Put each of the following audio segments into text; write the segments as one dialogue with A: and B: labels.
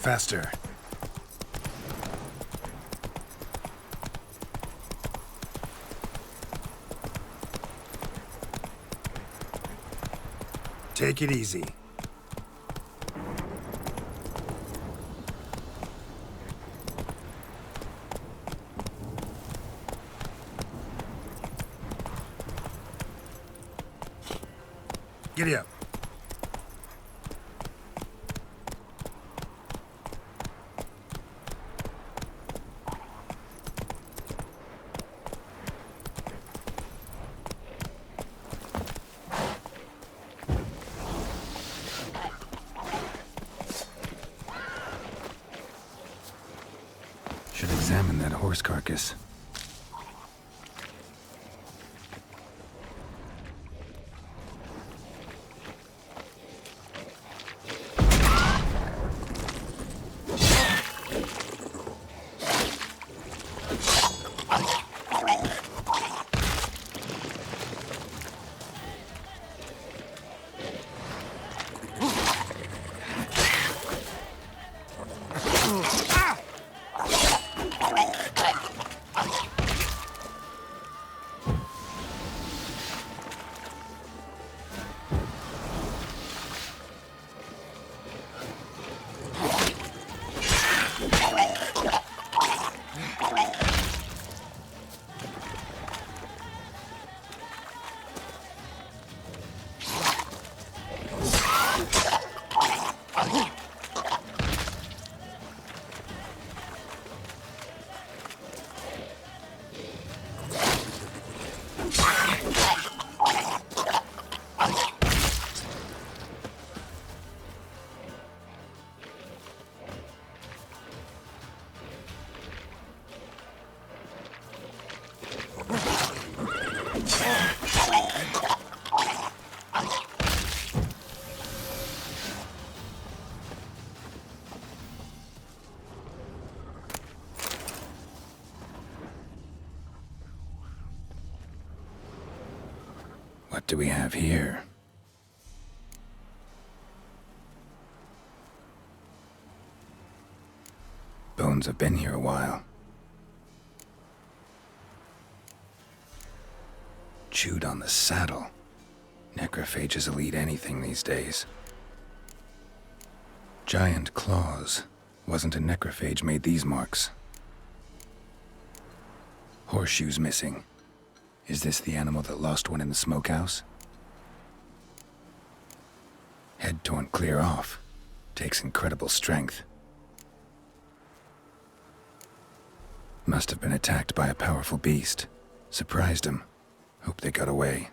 A: Faster. Take it easy. Giddy up. Should examine that horse carcass. What do we have here? Bones have been here a while. Chewed on the saddle. Necrophages will eat anything these days. Giant claws. Wasn't a necrophage made these marks. Horseshoes missing. Is this the animal that lost one in the smokehouse? Head torn clear off. Takes incredible strength. Must have been attacked by a powerful beast. Surprised him. Hope they got away.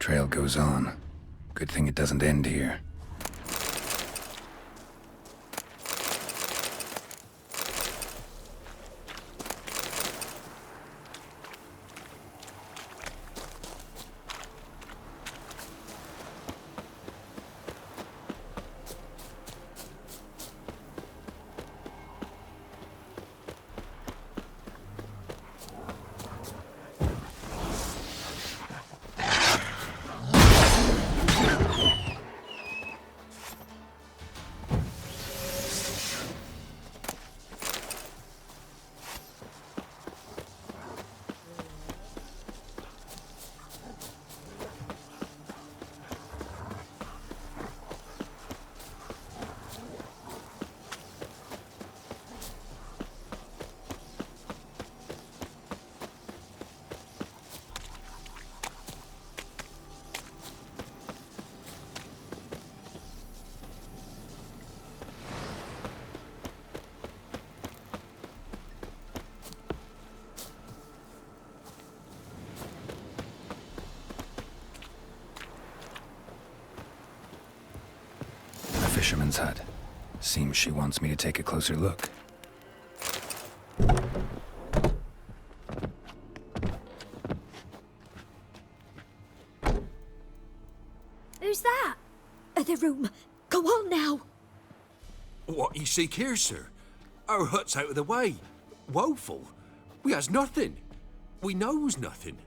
A: Trail goes on. Good thing it doesn't end here. Fisherman's hut. Seems she wants me to take a closer look.
B: Who's that? The room. Go on now.
C: What you seek here, sir? Our hut's out of the way. Woeful. We has nothing. We knows nothing.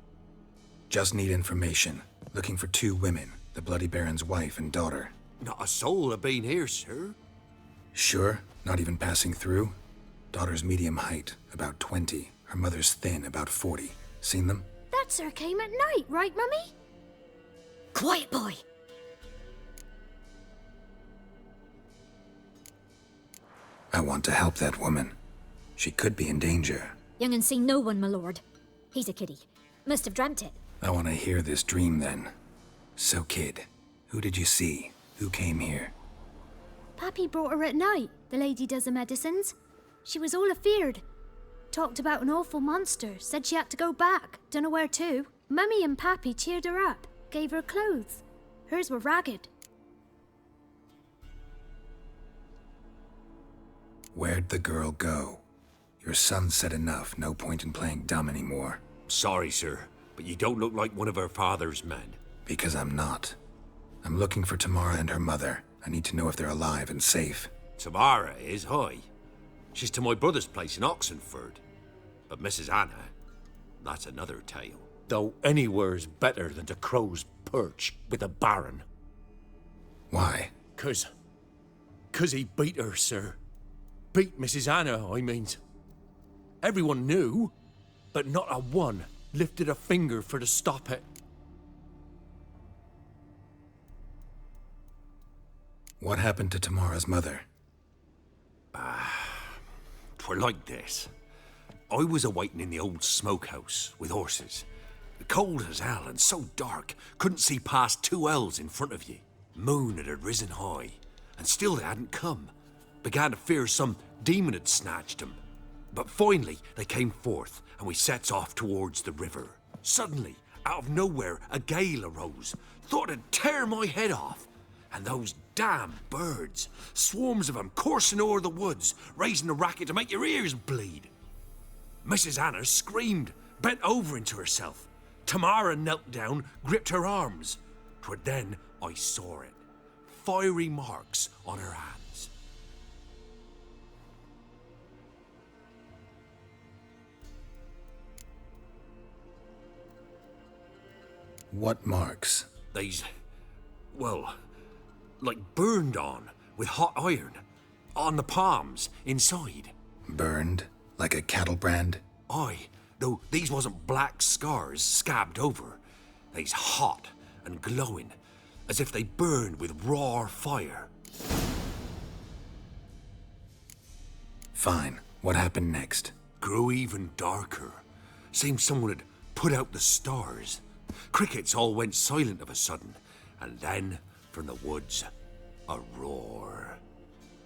A: Just need information. Looking for two women, the Bloody Baron's wife and daughter.
C: Not a soul have been here, sir.
A: Sure? Not even passing through? Daughter's medium height, about 20. Her mother's thin, about 40. Seen them?
B: That sir came at night, right, Mummy? Quiet, boy.
A: I want to help that woman. She could be in danger.
B: Young and seen no one, my lord. He's a kiddie. Must have dreamt it.
A: I want to hear this dream then. So, kid, who did you see? Who came here?
B: Pappy brought her at night, the lady does the medicines. She was all afeared. Talked about an awful monster, said she had to go back, dunno where to. Mummy and Pappy cheered her up, gave her clothes. Hers were ragged.
A: Where'd the girl go? Your son said enough, no point in playing dumb anymore.
C: Sorry, sir, but you don't look like one of her father's men.
A: Because I'm not. I'm looking for Tamara and her mother. I need to know if they're alive and safe.
C: Tamara is, hi. She's to my brother's place in Oxenford. But Mrs. Anna, that's another tale. Though anywhere's better than the Crow's Perch with a baron.
A: Why?
C: 'Cause he beat her, sir. Beat Mrs. Anna, I means. Everyone knew, but not a one lifted a finger for to stop it.
A: What happened to Tamara's mother?
C: 'Twere like this. I was awaiting in the old smokehouse with horses. Cold as hell and so dark, couldn't see past 2 ells in front of ye. Moon had risen high, and still they hadn't come. Began to fear some demon had snatched them. But finally they came forth, and we sets off towards the river. Suddenly, out of nowhere, a gale arose. Thought it'd tear my head off. And those damn birds, swarms of them coursing o'er the woods, raising a racket to make your ears bleed. Mrs. Anna screamed, bent over into herself. Tamara knelt down, gripped her arms. 'Twere then I saw it. Fiery marks on her hands.
A: What marks?
C: They's, well, like burned on with hot iron. On the palms, inside.
A: Burned? Like a cattle brand?
C: Aye, though these wasn't black scars scabbed over. They's hot and glowing, as if they burned with raw fire.
A: Fine. What happened next?
C: Grew even darker. Seemed someone had put out the stars. Crickets all went silent of a sudden, and then, from the woods, a roar.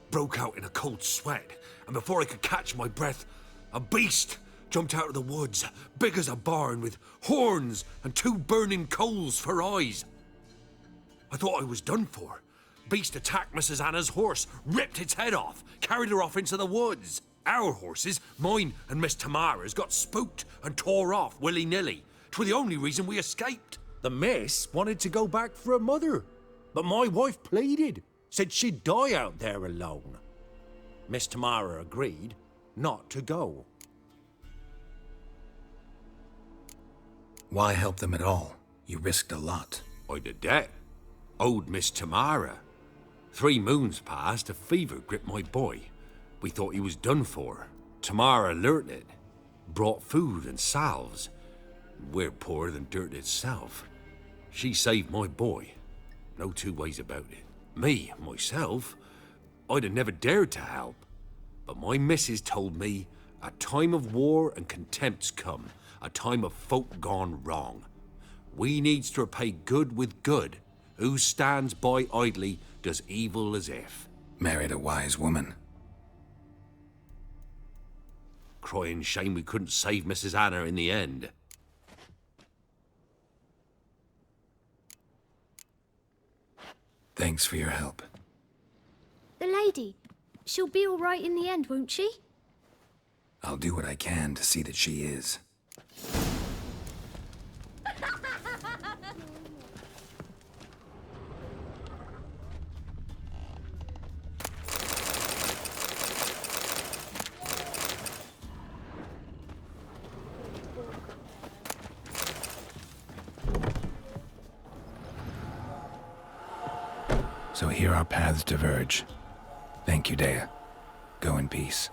C: Broke out in a cold sweat, and before I could catch my breath, a beast jumped out of the woods, big as a barn, with horns and 2 burning coals for eyes. I thought I was done for. Beast attacked Mrs. Anna's horse, ripped its head off, carried her off into the woods. Our horses, mine and Miss Tamara's, got spooked and tore off willy-nilly. 'Twere the only reason we escaped. The miss wanted to go back for her mother, but my wife pleaded, said she'd die out there alone. Miss Tamara agreed not to go.
A: Why help them at all? You risked a lot.
C: I'd a debt. Owed Miss Tamara. 3 moons passed, a fever gripped my boy. We thought he was done for. Tamara learnt it. Brought food and salves. We're poorer than dirt itself. She saved my boy. No 2 ways about it. Me, myself, I'd have never dared to help. But my missus told me a time of war and contempt's come. A time of folk gone wrong. We needs to repay good with good. Who stands by idly does evil as if.
A: Married a wise woman.
C: Crying shame we couldn't save Mrs. Anna in the end.
A: Thanks for your help.
B: The lady, she'll be all right in the end, won't she?
A: I'll do what I can to see that she is. So here our paths diverge. Thank you, Dea. Go in peace.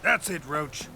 D: That's it, Roach.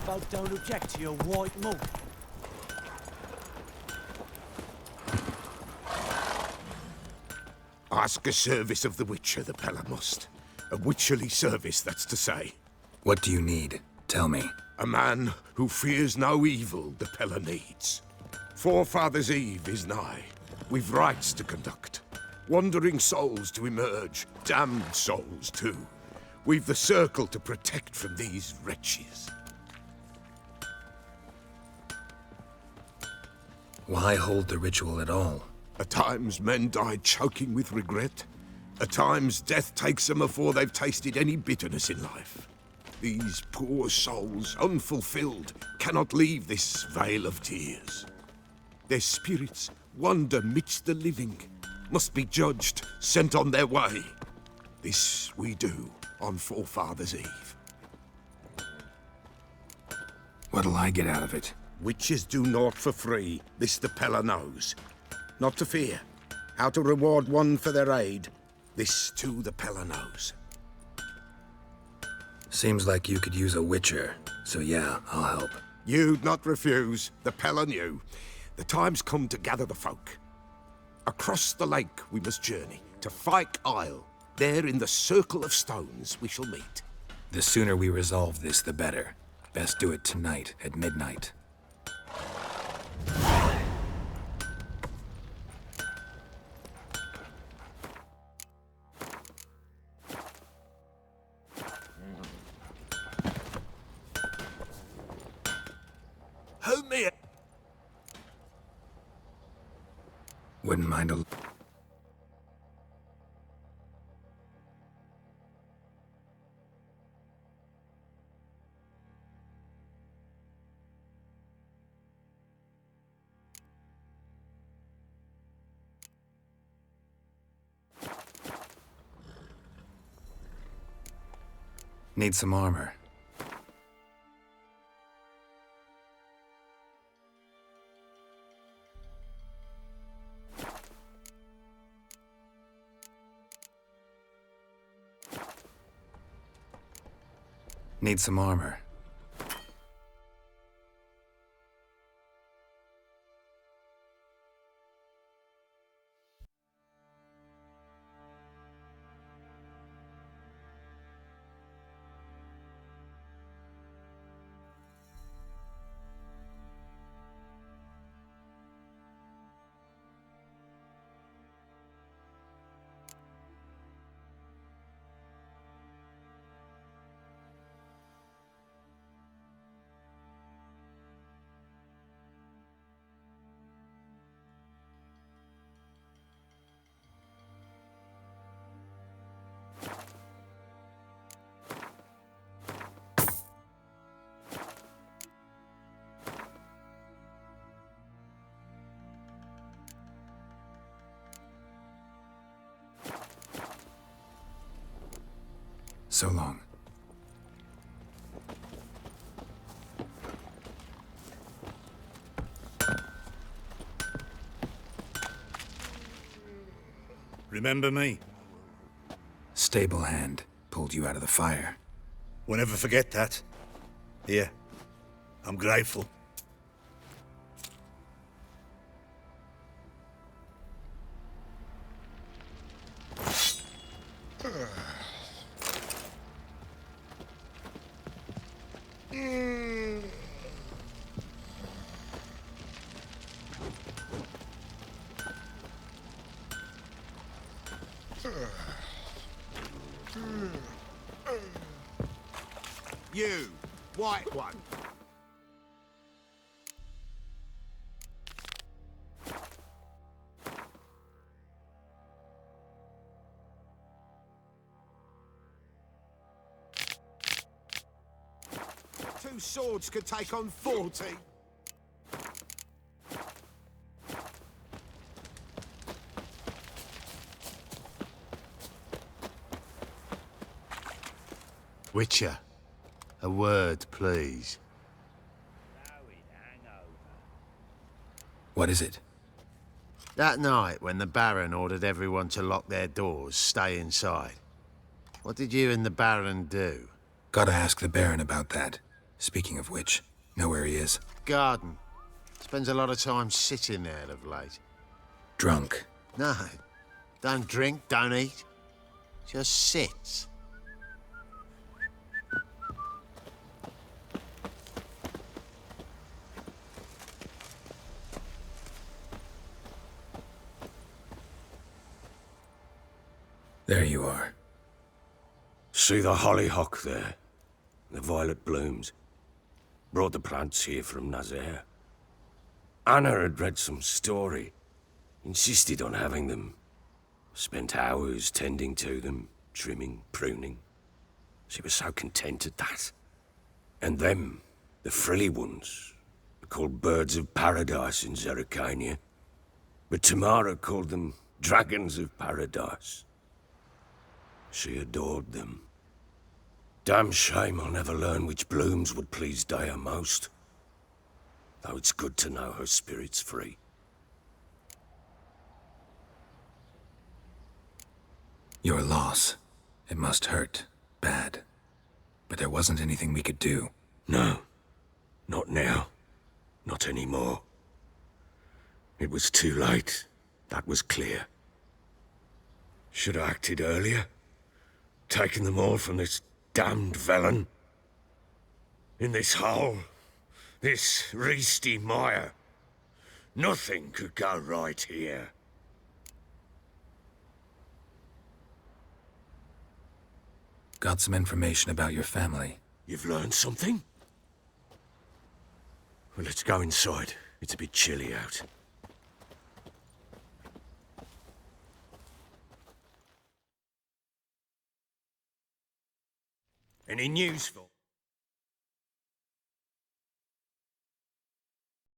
E: Folk don't object to your white malt.
C: Ask a service of the Witcher, the Pella must. A witcherly service, that's to say.
A: What do you need? Tell me.
C: A man who fears no evil the Pella needs. Forefathers' Eve is nigh. We've rites to conduct. Wandering souls to emerge, damned souls too. We've the circle to protect from these wretches.
A: Why hold the ritual at all?
C: At times men die choking with regret. At times death takes them before they've tasted any bitterness in life. These poor souls, unfulfilled, cannot leave this vale of tears. Their spirits wander midst the living, must be judged, sent on their way. This we do on Forefathers' Eve.
A: What'll I get out of it?
C: Witches do naught for free, this the Pella knows. Not to fear. How to reward one for their aid, this too the Pella knows.
A: Seems like you could use a witcher, so yeah, I'll help.
C: You'd not refuse, the Pella knew. The time's come to gather the folk. Across the lake we must journey, to Fyke Isle. There in the circle of stones we shall meet.
A: The sooner we resolve this, the better. Best do it tonight, at midnight.
C: Hold me.
A: Wouldn't mind a... Need some armor. Need some armor. So long.
D: Remember me?
A: Stable hand pulled you out of the fire.
D: We'll never forget that. Here, I'm grateful.
C: You, white one. Two swords could take on 40.
F: Witcher, a word, please.
A: What is it?
F: That night when the Baron ordered everyone to lock their doors, stay inside. What did you and the Baron do?
A: Gotta ask the Baron about that. Speaking of which, know where he is?
F: Garden. Spends a lot of time sitting there of late.
A: Drunk.
F: No, don't drink, don't eat. Just sits.
A: There you are.
C: See the hollyhock there? The violet blooms. Brought the plants here from Nazaire. Anna had read some story. Insisted on having them. Spent hours tending to them, trimming, pruning. She was so content at that. And them, the frilly ones, are called birds of paradise in Zerrikania. But Tamara called them dragons of paradise. She adored them. Damn shame I'll never learn which blooms would please Dea most. Though it's good to know her spirit's free.
A: Your loss. It must hurt. Bad. But there wasn't anything we could do.
C: No. Not now. Not anymore. It was too late. That was clear. Should have acted earlier. Taken them all from this damned Velen. In this hole. This reesty mire. Nothing could go right here.
A: Got some information about your family.
C: You've learned something? Well, let's go inside. It's a bit chilly out. Any news for?